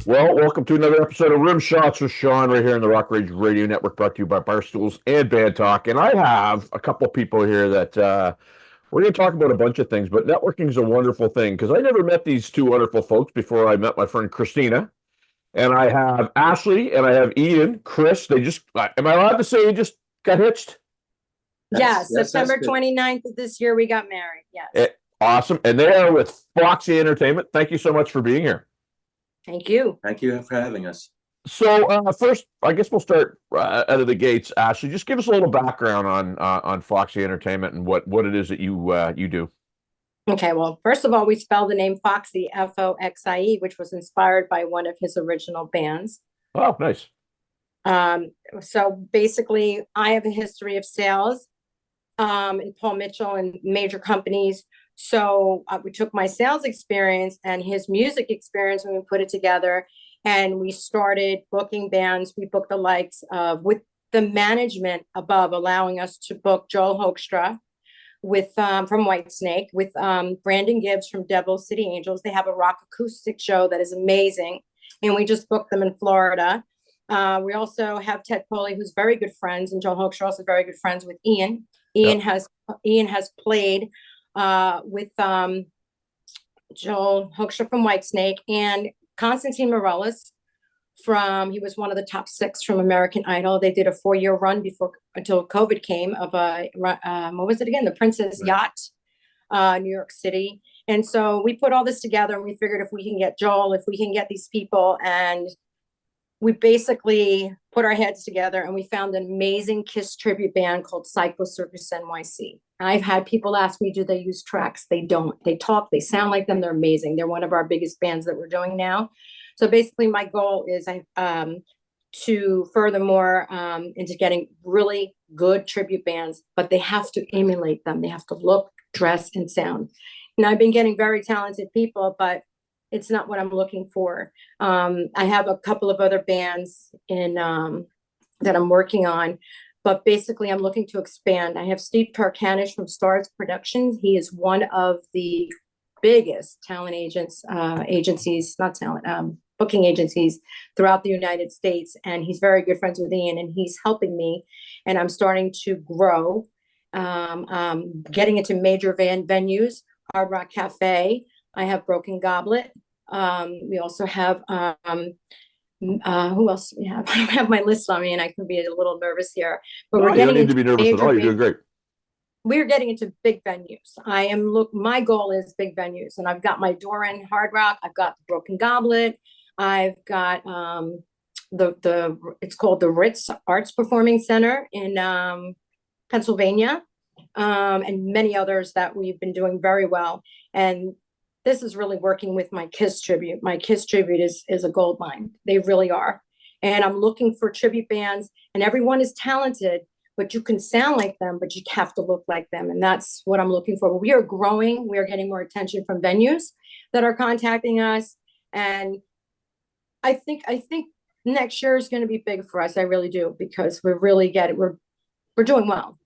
Well, welcome to another episode of Rim Shots with Sean right here in the Rock Rage Radio Network, brought to you by Barstools and Bandtalk. And I have a couple of people here that we're going to talk about a bunch of things, but networking is a wonderful thing because I never met these two wonderful folks before I met my friend Christina. And I have Ashley and I have Ian, Chris. They just, am I allowed to say you just got hitched? Yes, September 29th of this year, we got married. Yes. Awesome. And they are with Foxxie Entertainment. Thank you so much for being here. Thank you. Thank you for having us. So first, I guess we'll start out of the gates. Ashley, just give us a little background on Foxxie Entertainment and what it is that you do. Okay, well, first of all, we spell the name Foxxie, Foxie, which was inspired by one of his original bands. Oh, nice. So basically, I have a history of sales in Paul Mitchell and major companies. So we took my sales experience and his music experience and we put it together and we started booking bands. We booked the likes of, with the management above, allowing us to book Joel Hoekstra with from Whitesnake, with Brandon Gibbs from Devil City Angels. They have a rock acoustic show that is amazing. And we just booked them in Florida. We also have Ted Coley, who's very good friends, and Joel Hoekstra also very good friends with Ian. Ian has played with Joel Hoekstra from Whitesnake and Constantine Morellis he was one of the top 6 from American Idol. They did a 4-year run until COVID came of what was it again? The Princess Yacht, New York City. And so we put all this together and we figured if we can get Joel, if we can get these people, and we basically put our heads together and we found an amazing KISS tribute band called Psycho Circus NYC. I've had people ask me, do they use tracks? They don't. They talk, they sound like them. They're amazing. They're one of our biggest bands that we're doing now. So basically my goal is to furthermore into getting really good tribute bands, but they have to emulate them. They have to look, dress, and sound. And I've been getting very talented people, but it's not what I'm looking for. I have a couple of other bands that I'm working on, but basically I'm looking to expand. I have Steve Tarkanish from Stars Productions. He is one of the biggest booking agencies throughout the United States. And he's very good friends with Ian and he's helping me. And I'm starting to grow, getting into major venues, Hard Rock Cafe. I have Broken Goblet. We also have, who else do we have? I don't have my list on me and I can be a little nervous here, but we're getting into major venues. You're doing great. We're getting into big venues. My goal is big venues and I've got my door in Hard Rock. I've got the Broken Goblet. I've got, it's called the Ritz Arts Performing Center in, Pennsylvania, and many others that we've been doing very well. And this is really working with my KISS tribute. My KISS tribute is a gold mine. They really are. And I'm looking for tribute bands and everyone is talented, but you can sound like them, but you have to look like them. And that's what I'm looking for. We are growing. We are getting more attention from venues that are contacting us. And I think next year is going to be big for us. I really do, because we're doing well.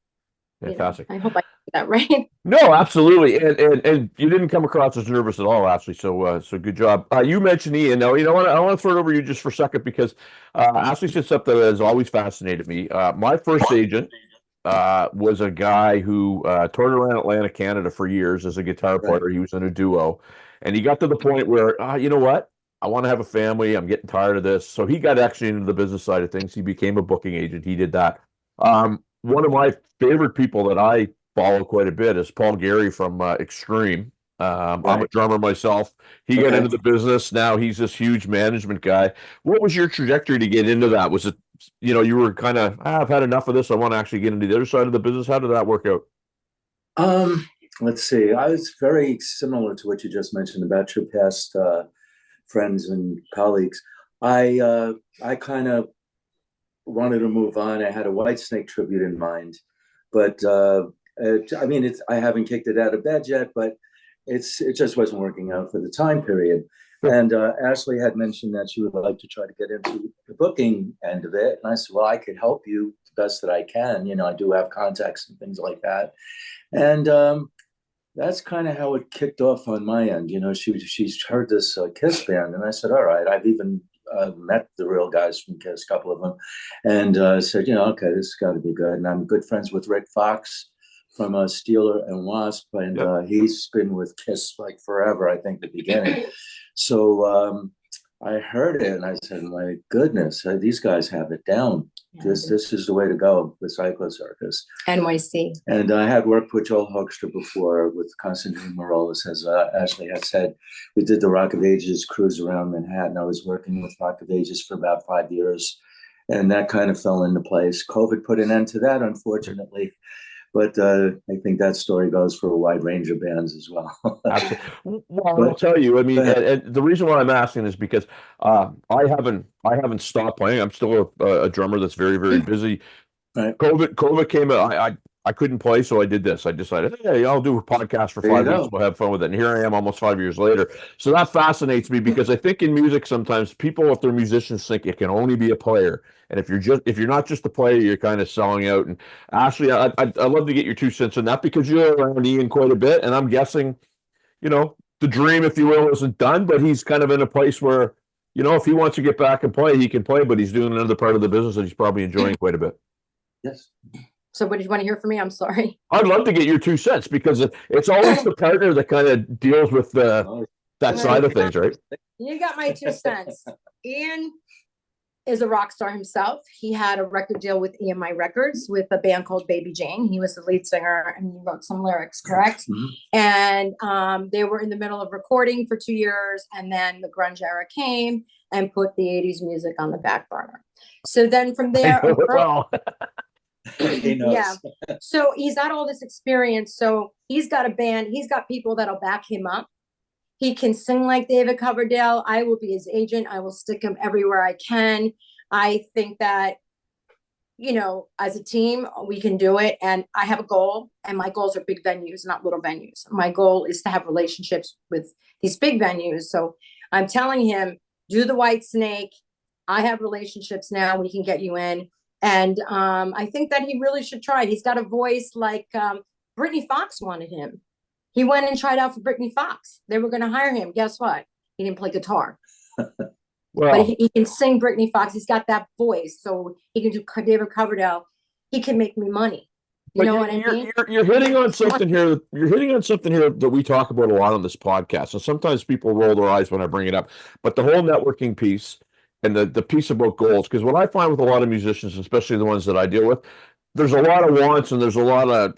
Fantastic. I hope I did that right. No, absolutely. And you didn't come across as nervous at all, Ashley. So good job. You mentioned Ian. Now, you know what? I want to throw it over to you just for a second because Ashley said something that has always fascinated me. My first agent was a guy who toured around Atlantic, Canada for years as a guitar player. He was in a duo. And he got to the point where, you know what? I want to have a family. I'm getting tired of this. So he got actually into the business side of things. He became a booking agent. He did that. One of my favorite people that I follow quite a bit is Paul Gary from Extreme. I'm a drummer myself. He got into the business. Now he's this huge management guy. What was your trajectory to get into that? Was it, you were kind of, I've had enough of this. I want to actually get into the other side of the business. How did that work out? Let's see. I was very similar to what you just mentioned about your past friends and colleagues. I kind of wanted to move on. I had a Whitesnake tribute in mind, but I haven't kicked it out of bed yet, but it just wasn't working out for the time period. And Ashley had mentioned that she would like to try to get into the booking end of it. And I said, well, I could help you the best that I can. I do have contacts and things like that. And that's kind of how it kicked off on my end. She's heard this KISS band. And I said, all right, I've even met the real guys from Kiss, a couple of them, and said, okay, this has got to be good. And I'm good friends with Rick Fox from Steeler and Wasp, and he's been with Kiss like forever, I think, the beginning. So I heard it and I said, my goodness, these guys have it down. Yeah, this is the way to go with Psycho Circus. NYC. And I had worked with Joel Hoekstra before with Constantine Morales, as Ashley had said. We did the Rock of Ages cruise around Manhattan. I was working with Rock of Ages for about 5 years, and that kind of fell into place. COVID put an end to that, unfortunately. But I think that story goes for a wide range of bands as well. Absolutely. Well, I'll tell you. I mean, and the reason why I'm asking is because I haven't stopped playing. I'm still a drummer that's very, very busy. Right. COVID came. I couldn't play, so I did this. I decided, hey, I'll do a podcast for 5 weeks. We'll have fun with it. And here I am, almost 5 years later. So that fascinates me because I think in music sometimes people, if they're musicians, think it can only be a player. And if you're not just a player, you're kind of selling out. And Ashley, I'd love to get your 2 cents on that because you're around Ian quite a bit, and I'm guessing, the dream, if you will, isn't done, but he's kind of in a place where, if he wants to get back and play, he can play, but he's doing another part of the business that he's probably enjoying quite a bit. Yes. So what did you want to hear from me? I'm sorry. I'd love to get your 2 cents because it's always the partner that kind of deals with that side of things, right? You got my 2 cents. Ian is a rock star himself. He had a record deal with EMI Records with a band called Baby Jane. He was the lead singer and he wrote some lyrics, correct? Mm-hmm. And they were in the middle of recording for 2 years, and then the grunge era came and put the 80s music on the back burner. So then from there, yeah. So he's got all this experience. So he's got a band. He's got people that'll back him up. He can sing like David Coverdale. I will be his agent. I will stick him everywhere I can. I think that, as a team, we can do it. And I have a goal, and my goals are big venues, not little venues. My goal is to have relationships with these big venues. So I'm telling him, do the White Snake. I have relationships now. We can get you in. And I think that he really should try it. He's got a voice like Brittany Fox wanted him. He went and tried out for Brittany Fox. They were going to hire him. Guess what? He didn't play guitar. But he can sing Brittany Fox. He's got that voice. So he can do David Coverdale. He can make me money. You know what I mean? You're hitting on something here. You're hitting on something here that we talk about a lot on this podcast. And sometimes people roll their eyes when I bring it up. But the whole networking piece and the piece about goals, because what I find with a lot of musicians, especially the ones that I deal with, there's a lot of wants and there's a lot of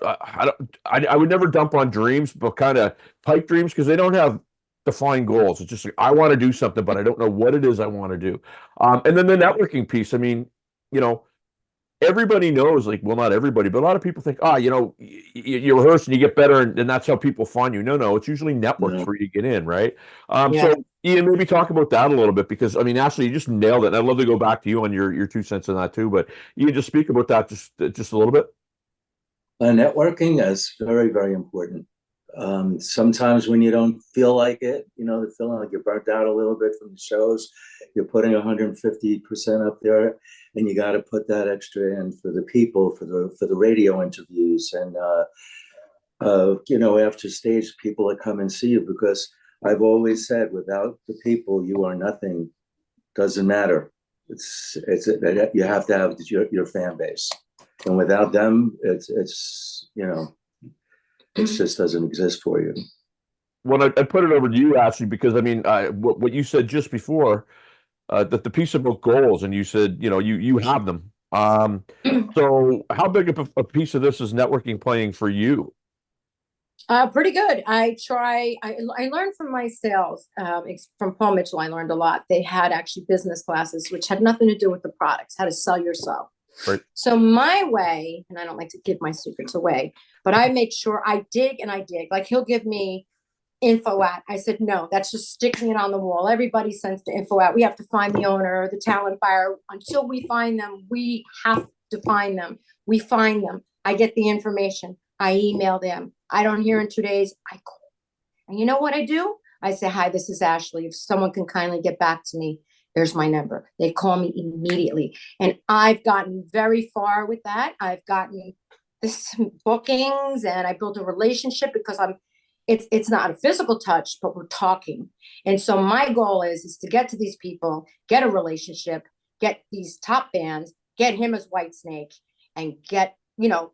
I would never dump on dreams, but kind of pipe dreams, because they don't have defined goals. It's just like, I want to do something, but I don't know what it is I want to do. And then the networking piece. I mean, everybody knows, like, well, not everybody, but a lot of people think, you rehearse and you get better, and that's how people find you. No, it's usually networks where you get in, right? So Ian, maybe talk about that a little bit, because I mean, Ashley, you just nailed it. And I'd love to go back to you on your 2 cents on that too, but you can just speak about that just a little bit. Networking is very, very important. Sometimes when you don't feel like it, feeling like you're burnt out a little bit from the shows, you're putting 150% up there, and you got to put that extra in for the people, for the radio interviews, and after stage, people that come and see you, because I've always said, without the people, you are nothing. Doesn't matter. It's you have to have your fan base, and without them, it just doesn't exist for you. Well, I put it over to you, Ashley, because I mean, what you said just before, that the piece about goals, and you said, you have them. So how big of a piece of this is networking playing for you? Pretty good. I learned from my sales, from Paul Mitchell. I learned a lot. They had actually business classes, which had nothing to do with the products, how to sell yourself. Right. So my way, and I don't like to give my secrets away, but I make sure I dig and I dig. Like, he'll give me info at. I said, no, that's just sticking it on the wall. Everybody sends the info out. We have to find the owner, the talent buyer. Until we find them, we have to find them. We find them. I get the information. I email them. I don't hear in 2 days. I call. And you know what I do? I say, hi, this is Ashley. If someone can kindly get back to me, there's my number. They call me immediately. And I've gotten very far with that. I've gotten some bookings, and I built a relationship because it's not a physical touch, but we're talking. And so my goal is to get to these people, get a relationship, get these top bands, get him as Whitesnake, and get,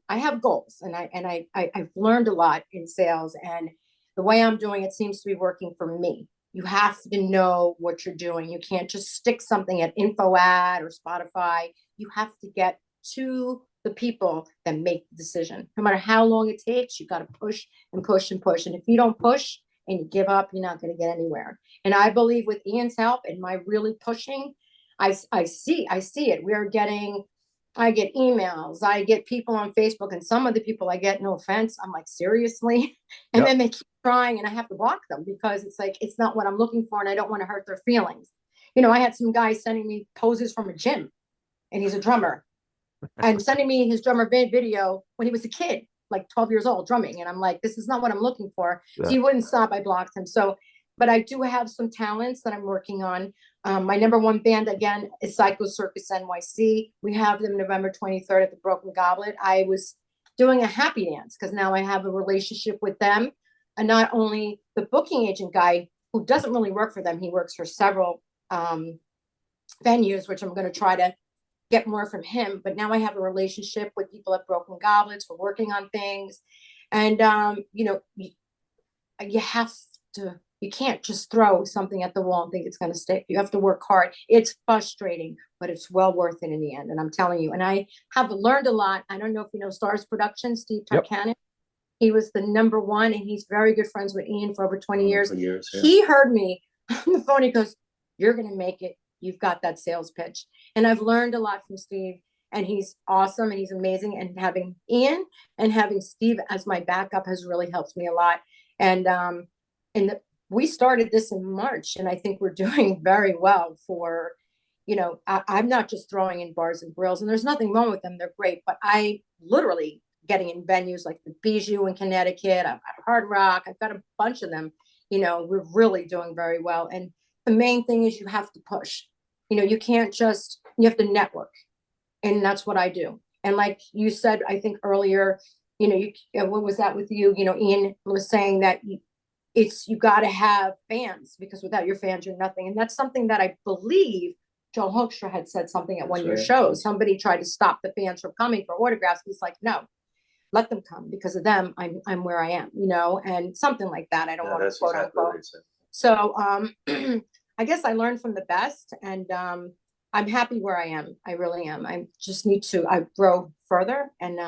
I have goals, and I've learned a lot in sales, and the way I'm doing it seems to be working for me. You have to know what you're doing. You can't just stick something at info ad or Spotify. You have to get to the people that make the decision. No matter how long it takes, you got to push and push and push. And if you don't push and you give up, you're not going to get anywhere. And I believe with Ian's help and my really pushing, I see it. I get emails, I get people on Facebook, and some of the people I get, no offense, I'm like, seriously? And then they keep trying, and I have to block them because it's like, it's not what I'm looking for, and I don't want to hurt their feelings. I had some guy sending me poses from a gym, and he's a drummer, and sending me his drummer video when he was a kid, like 12 years old, drumming. And I'm like, this is not what I'm looking for. So he wouldn't stop. I blocked him. So, but I do have some talents that I'm working on. My number one band, again, is Psycho Circus NYC. We have them November 23rd at the Broken Goblet. I was doing a happy dance because now I have a relationship with them. And not only the booking agent guy, who doesn't really work for them, he works for several venues, which I'm going to try to get more from him. But now I have a relationship with people at Broken Goblets. We're working on things. And, you have to, you can't just throw something at the wall and think it's going to stick. You have to work hard. It's frustrating, but it's well worth it in the end. And I'm telling you, and I have learned a lot. I don't know if you know Stars Production, Steve Tarkanin. He was the number one, and he's very good friends with Ian for over 20 years. He heard me on the phone. He goes, you're going to make it. You've got that sales pitch. And I've learned a lot from Steve, and he's awesome and he's amazing. And having Ian and having Steve as my backup has really helped me a lot. And we started this in March, and I think we're doing very well for, I'm not just throwing in bars and grills, and there's nothing wrong with them. They're great, but I literally getting in venues like the Bijou in Connecticut. I've got Hard Rock. I've got a bunch of them. We're really doing very well. And the main thing is you have to push. You can't just, you have to network. And that's what I do. And like you said, I think earlier, what was that with you? Ian was saying that you got to have fans, because without your fans, you're nothing. And that's something that I believe Joel Hoekstra had said something at one of your shows. Somebody tried to stop the fans from coming for autographs. He's like, no, let them come, because of them. I'm where I am, and something like that. I don't want to quote unquote. So, I guess I learned from the best, and I'm happy where I am. I really am. I just need to grow further, and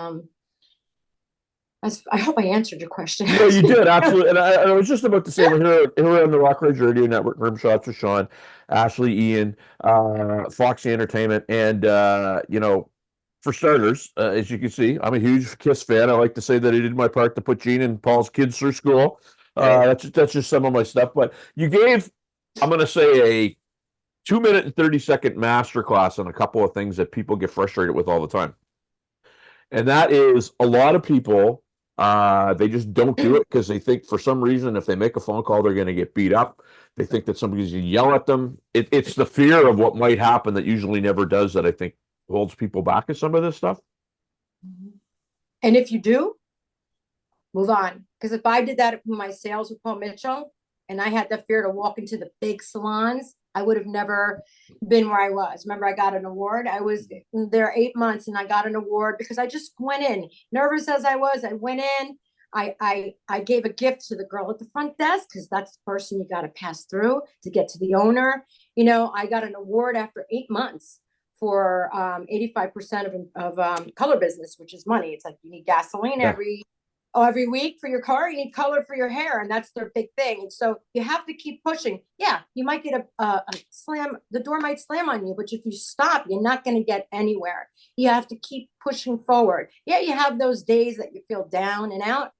I hope I answered your question. No, you did, absolutely. And I was just about to say, we're here on the Rock Ridge Radio Network, Rim Shots with Sean, Ashley, Ian, Foxxie Entertainment, and for starters, as you can see, I'm a huge Kiss fan. I like to say that I did my part to put Gene and Paul's kids through school. That's just some of my stuff. But you gave, I'm going to say, a 2-minute and 30-second masterclass on a couple of things that people get frustrated with all the time. And that is, a lot of people, they just don't do it because they think for some reason if they make a phone call, they're going to get beat up. They think that somebody's going to yell at them. It's the fear of what might happen that usually never does that I think holds people back in some of this stuff. And if you do, move on. Because if I did that with my sales with Paul Mitchell, and I had the fear to walk into the big salons, I would have never been where I was. Remember, I got an award. I was there 8 months, and I got an award because I just went in. Nervous as I was, I went in. I gave a gift to the girl at the front desk, because that's the person you got to pass through to get to the owner. I got an award after 8 months for 85% of color business, which is money. It's like you need gasoline every week for your car, you need color for your hair, and that's their big thing. And so you have to keep pushing. Yeah, you might get a slam, the door might slam on you, but if you stop, you're not going to get anywhere. You have to keep pushing forward. Yeah, you have those days that you feel down and out,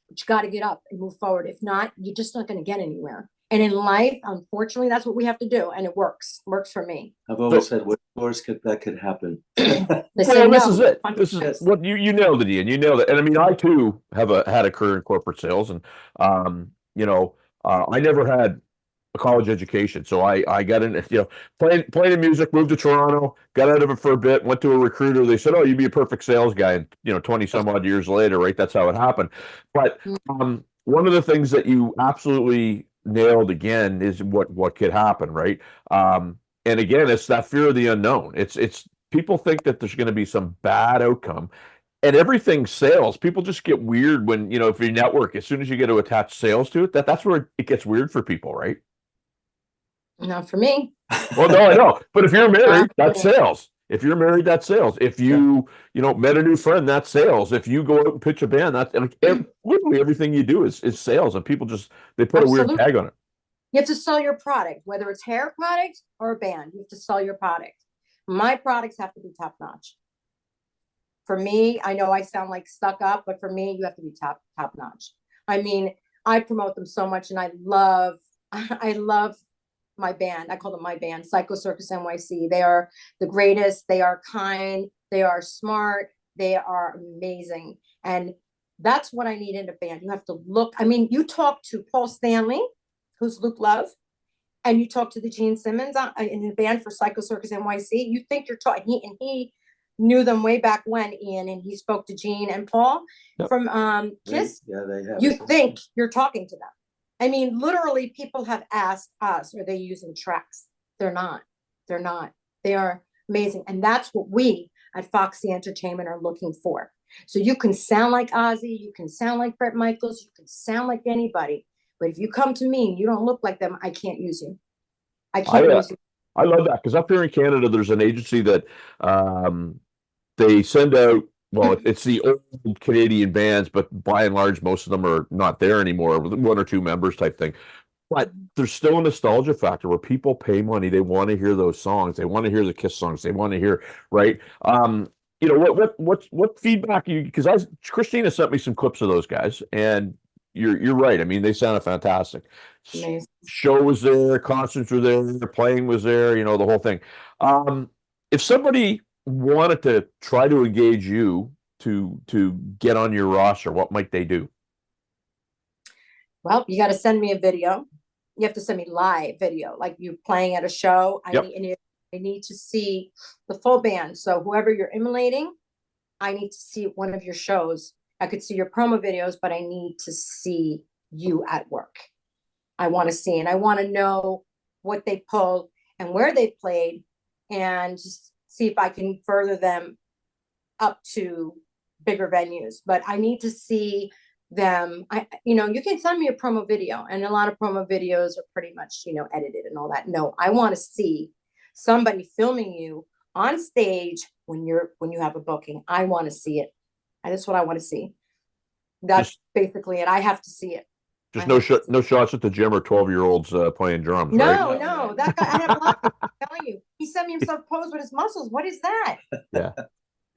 but you got to get up and move forward. If not, you're just not going to get anywhere. And in life, unfortunately, that's what we have to do. And it works for me. I've always said, what worse that could happen? This is it. This is what you nailed it, Ian. You nailed it. And I mean, I too have had a career in corporate sales, and I never had a college education, so I got in, playing in music, moved to Toronto, got out of it for a bit, went to a recruiter. They said, "Oh, you'd be a perfect sales guy," and 20 some odd years later, right? That's how it happened. But one of the things that you absolutely nailed again is what could happen, right? And again, it's that fear of the unknown. It's people think that there's going to be some bad outcome, and everything sales. People just get weird when, if you network, as soon as you get to attach sales to it, that's where it gets weird for people, right? Not for me. Well, no, I know. But if you're married, Not that's for me. sales. If you're married, that's sales. If you met a new friend, that's sales. If you go out and pitch a band, that's like literally everything you do is sales. And people just they put a weird Absolutely. tag on it. You have to sell your product, whether it's hair product or a band. You have to sell your product. My products have to be top notch. For me, I know I sound like stuck up, but for me, you have to be top notch. I mean, I promote them so much, and I love my band. I call them my band, Psycho Circus NYC. They are the greatest. They are kind. They are smart. They are amazing. And that's what I need in a band. You have to look. I mean, you talk to Paul Stanley, who's Luke Love, and you talk to the Gene Simmons in the band for Psycho Circus NYC. You think you're talking, he knew them way back when, Ian, and he spoke to Gene and Paul from Kiss. They have. You think you're talking to them. I mean, literally, people have asked us, are they using tracks? They're not. They're not. They are amazing. And that's what we at Foxxie Entertainment are looking for. So you can sound like Ozzy, you can sound like Bret Michaels, you can sound like anybody. But if you come to me and you don't look like them, I can't use you. I can't use you. I love that because up here in Canada, there's an agency that they send out. Well, it's the old Canadian bands, but by and large, most of them are not there anymore. One or two members type thing. But there's still a nostalgia factor where people pay money. They want to hear those songs. They want to hear the Kiss songs. They want to hear, right? What feedback you? Because Christina sent me some clips of those guys, and you're right. I mean, they sounded fantastic. Amazing. Show was there, concerts were there, playing was there. The whole thing. If somebody wanted to try to engage you to get on your roster, what might they do? Well, you got to send me a video. You have to send me live video, like you playing at a show. Yep. I need to see the full band. So whoever you're emulating, I need to see one of your shows. I could see your promo videos, but I need to see you at work. I want to see, and I want to know what they pulled and where they played, and just see if I can further them up to bigger venues. But I need to see them. You can send me a promo video, and a lot of promo videos are pretty much, edited and all that. No, I want to see somebody filming you on stage when you have a booking. I want to see it. That's what I want to see. That's basically it. I have to see it. Just no shots at the gym or 12-year-olds playing drums. No, right? no, that guy. I have a lot. I'm telling you, he sent me himself pose with his muscles. What is that?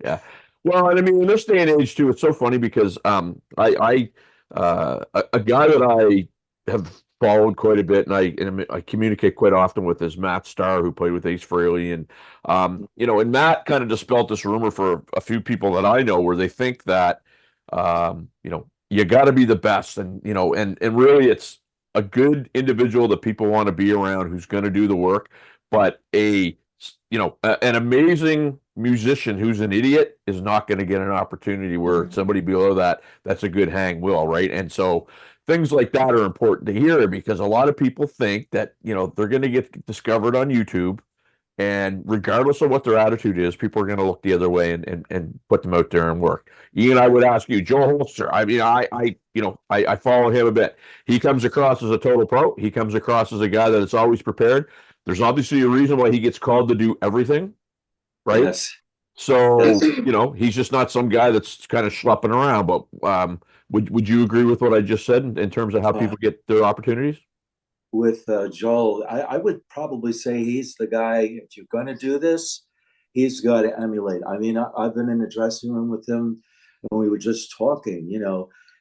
Yeah. Well, and I mean, in this day and age too, it's so funny because a guy that I have followed quite a bit, and I communicate quite often with, is Matt Starr, who played with Ace Frehley, and and Matt kind of dispelled this rumor for a few people that I know, where they think that you got to be the best, and really it's a good individual that people want to be around, who's going to do the work, but an amazing musician who's an idiot is not going to get an opportunity where somebody below that's a good hang will, right? And so things like that are important to hear, because a lot of people think that they're going to get discovered on YouTube, and regardless of what their attitude is, people are going to look the other way and put them out there and work. Ian, I would ask you, Joe Holster. I mean, I follow him a bit. He comes across as a total pro. He comes across as a guy that is always prepared. There's obviously a reason why he gets called to do everything, right? Yes. So he's just not some guy that's kind of schlepping around. But would you agree with what I just said in terms of how people get their opportunities? With Joel, I would probably say he's the guy. If you're going to do this, he's got to emulate. I mean, I've been in the dressing room with him, and we were just talking,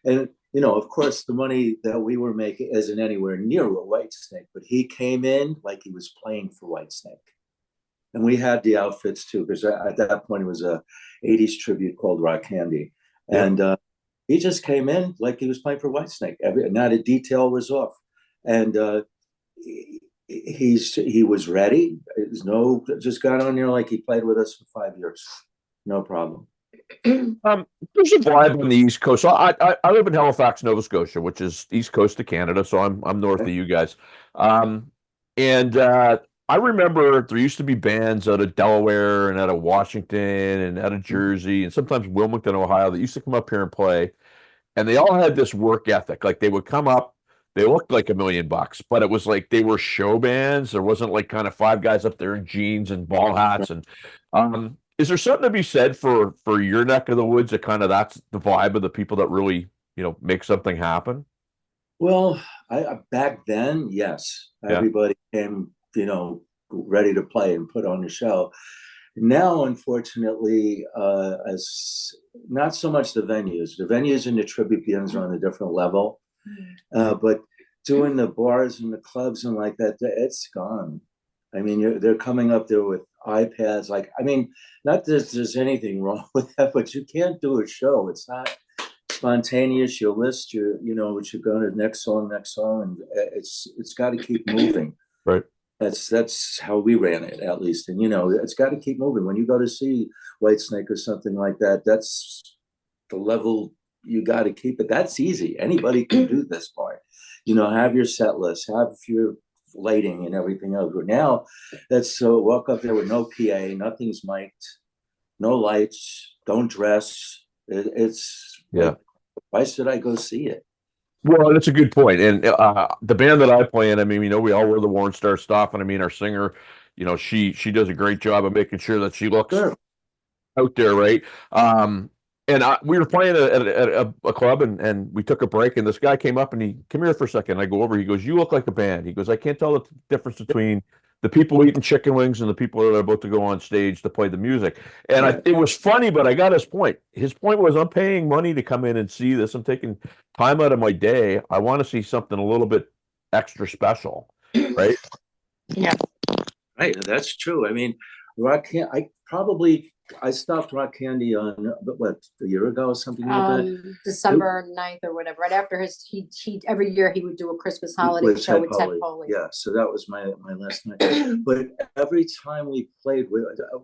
and of course, the money that we were making isn't anywhere near what Whitesnake, but he came in like he was playing for Whitesnake, and we had the outfits too, because at that point it was a '80s tribute called Rock Candy, and he just came in like he was playing for Whitesnake. Not a detail was off. And he was ready. Just got on there like he played with us for 5 years. No problem. There's a vibe on the East Coast. So I live in Halifax, Nova Scotia, which is East Coast of Canada. So I'm north of you guys. Um, and I remember there used to be bands out of Delaware and out of Washington and out of Jersey and sometimes Wilmington, Ohio that used to come up here and play. And they all had this work ethic. Like they would come up, they looked like $1 million, but it was like they were show bands. There wasn't like kind of five guys up there in jeans and ball hats. And is there something to be said for your neck of the woods that kind of that's the vibe of the people that really, make something happen? Well, I back then, yes, Yeah. everybody came, ready to play and put on the show. Now, unfortunately, as not so much the venues and the tribute bands are on a different level, but doing the bars and the clubs and like that, it's gone. I mean, they're coming up there with iPads. Like, I mean, not that there's anything wrong with that, but you can't do a show. It's not spontaneous. You list what you're going to next song, and it's got to keep moving. Right. That's how we ran it, at least. And it's got to keep moving. When you go to see Whitesnake or something like that, that's the level you got to keep it. That's easy. Anybody can do this part. Have your set list, have your lighting and everything else. But now that's so walk up there with no PA, nothing's mic'd, no lights, don't dress. It's Yeah. Why should I go see it? Well, that's a good point. And the band that I play in, I mean, we all wear the Warren Star stuff, and I mean, our singer, she does a great job of making sure that she looks out there, right? And we were playing at a club, and we took a break, and this guy came up and he come here for a second. I go over. He goes, "You look like a band." He goes, "I can't tell the difference between the people eating chicken wings and the people that are about to go on stage to play the music." And it was funny, but I got his point. His point was, I'm paying money to come in and see this. I'm taking time out of my day. I want to see something a little bit extra special, right? Yeah. Right, that's true. I mean, I stopped Rock Candy on what, a year ago or something like that. December 9th or whatever. Right after he every year he would do a Christmas holiday show with Ted Foley. Yeah, so that was my last night. But every time we played,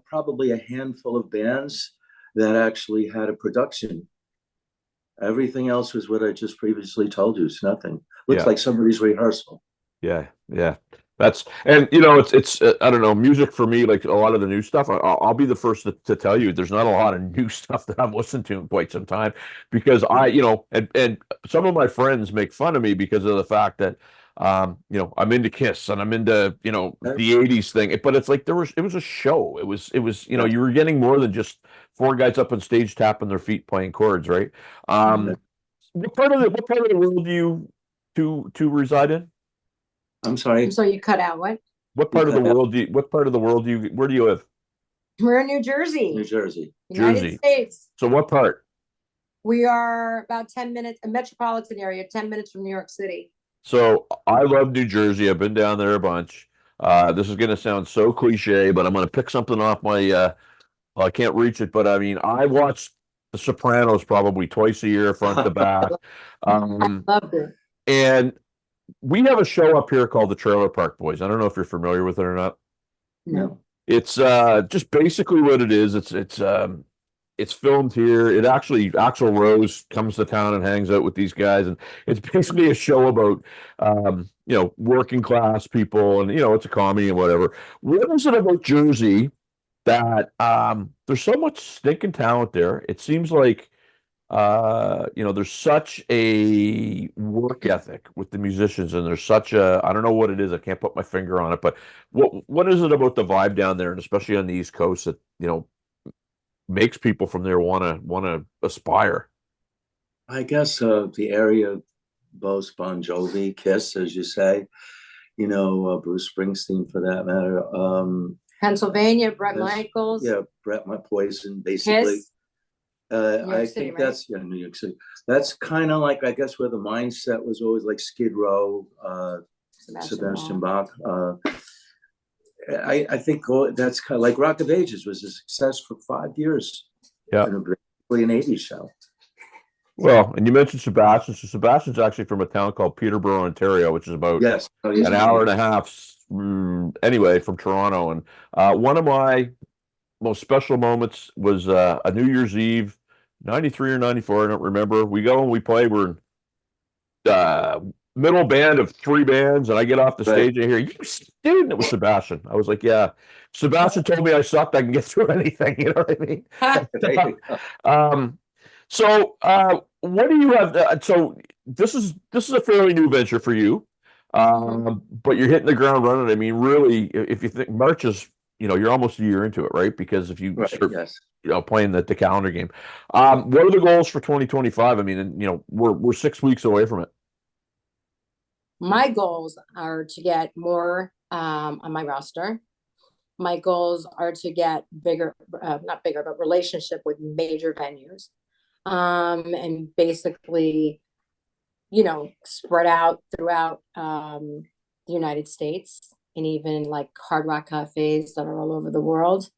probably a handful of bands that actually had a production. Everything else was what I just previously told you. It's nothing. Looks like somebody's rehearsal. Yeah. That's, and it's I don't know, music for me, like a lot of the new stuff, I'll be the first to tell you there's not a lot of new stuff that I'm listening to in quite some time, because and some of my friends make fun of me because of the fact that I'm into Kiss and I'm into the 80s thing, but it's like it was a show. It was you were getting more than just four guys up on stage tapping their feet playing chords, right? What part of the world do you reside in? I'm sorry. So you cut out what? What part of the world where do you live? We're in New Jersey. United States. So what part? We are about 10 minutes, a metropolitan area, 10 minutes from New York City. So I love New Jersey. I've been down there a bunch. This is going to sound so cliche, but I'm going to pick something off my, I can't reach it, but I mean, I watched The Sopranos probably twice a year, front to back. I loved it. And we have a show up here called the Trailer Park Boys. I don't know if you're familiar with it or not. No. It's just basically what it is. It's filmed here. It actually, Axl Rose comes to town and hangs out with these guys, and it's basically a show about working class people, and it's a comedy and whatever. What is it about Jersey that there's so much stinking talent there? It seems like there's such a work ethic with the musicians, and there's such a, I don't know what it is, I can't put my finger on it, but what is it about the vibe down there, and especially on the East Coast, that makes people from there want to aspire? I guess the area boasts Bon Jovi, Kiss, as you say, Bruce Springsteen for that matter. Pennsylvania, Bret Michaels. Yeah, Bret Poison, basically. Kiss. I think that's New York City. That's kind of like, I guess, where the mindset was always like Skid Row, Sebastian Bach. I think that's kind of like Rock of Ages was a success for 5 years. Yeah, basically an 80s show. Well, and you mentioned Sebastian. So Sebastian's actually from a town called Peterborough, Ontario, which is about an hour and a half anyway from Toronto. And one of my most special moments was a New Year's Eve, 93 or 94, I don't remember. We go and we play, we're middle band of 3 bands, and I get off the Right. stage and I hear, "You student," it was Sebastian. I was like, yeah, Sebastian told me I sucked, I can get through anything, you know what I mean? Right. So what do you have, so this is a fairly new venture for you, but you're hitting the ground running. I mean, really, if you think March is, you're almost a year into it, right? Because if you Right, start, yes. playing the calendar game, what are the goals for 2025? I mean, and we're 6 weeks away from it. My goals are to get more on my roster. My goals are to get bigger, not bigger, but relationship with major venues. And basically, spread out throughout the United States, and even like Hard Rock cafes that are all over the world.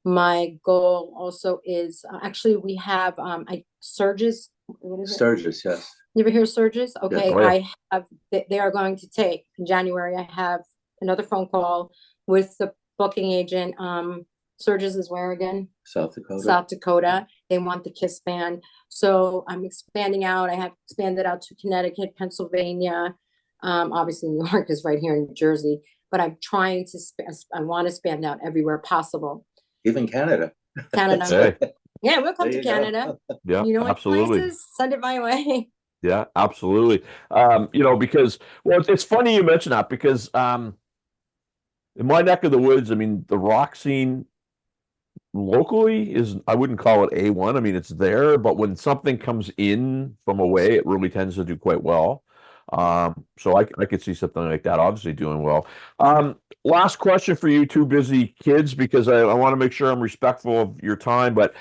My goal also is actually we have Surges. What is it? Sturgis, yes. You ever hear Surges? Okay, Oh, yeah. I have. They are going to take in January. I have another phone call with the booking agent. Surges is where again? South Dakota. South Dakota. They want the Kiss band. So I'm expanding out. I have expanded out to Connecticut, Pennsylvania. Obviously New York is right here in New Jersey, but I'm trying to, I want to expand out everywhere possible. Even Canada. Canada. Hey, Yeah, we'll come There to you go. Canada. yeah, You know, any absolutely. places, send it my way. Yeah, absolutely. Because, well, it's funny you mention that because in my neck of the woods, I mean, the rock scene locally is, I wouldn't call it A1. I mean, it's there, but when something comes in from away, it really tends to do quite well. So I could see something like that obviously doing well. Last question for you two busy kids, because I want to make sure I'm respectful of your time. But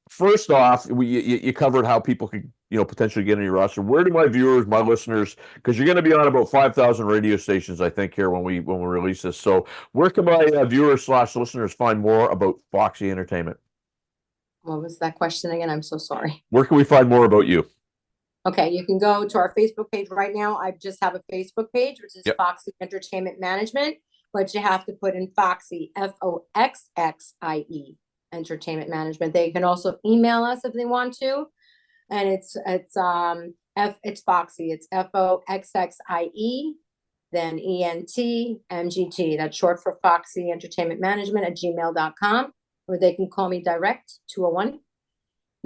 first off, you covered how people could, potentially get on your roster. Where do my viewers, my listeners, because you're going to be on about 5,000 radio stations, I think, here when we release this. So where can my viewers / listeners find more about Foxxie Entertainment? What was that question again? I'm so sorry. Where can we find more about you? Okay, you can go to our Facebook page right now. I just have a Facebook page, which is Yep. Foxxie Entertainment Management, but you have to put in Foxxie, Foxxie Entertainment Management. They can also email us if they want to, and it's Foxxie. It's Foxxie, then ENTMGT. That's short for Foxxie Entertainment Management at gmail.com, or they can call me direct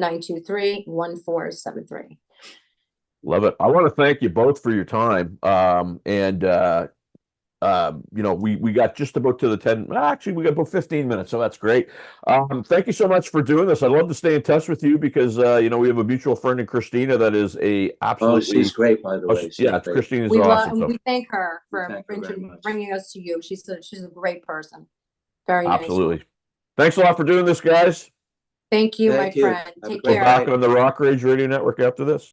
201-923-1473. Love it. I want to thank you both for your time. We got just about to the 10, actually we got about 15 minutes, so that's great. Thank you so much for doing this. I'd love to stay in touch with you because we have a mutual friend in Christina that is a absolutely, she's great, by the way. She's yeah, great. Christina's We awesome. love, So we thank her We for thank her very much. bringing us to you. She's a great person. Very nice. absolutely. Thanks a lot for doing this, guys. Thank you, Thank my you. friend. Have a Take great We're care. back on the Rock Rage Radio Network after this.